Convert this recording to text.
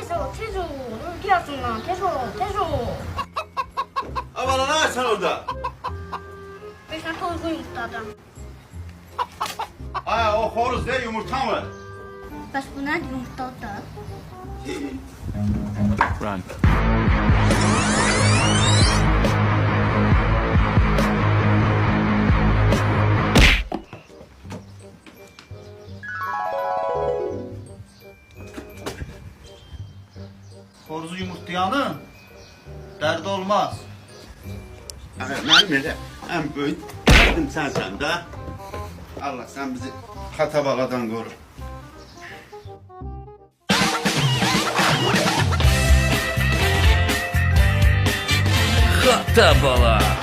Tezo, Tezo. Dur diyorsun lan. Tezo, Tezo. Bana ne açsan orada? 5 tane tavuk yumurtladım. Aa, o horoz ne yumurta mı? Bəs bu nədir yumurtladı? Run. Horozu yumurtlayanın derdi olmaz. Benim elə ən böyük dərdim sənsən də. Allah sen bizi xatabağadan qoru. Hatta bala.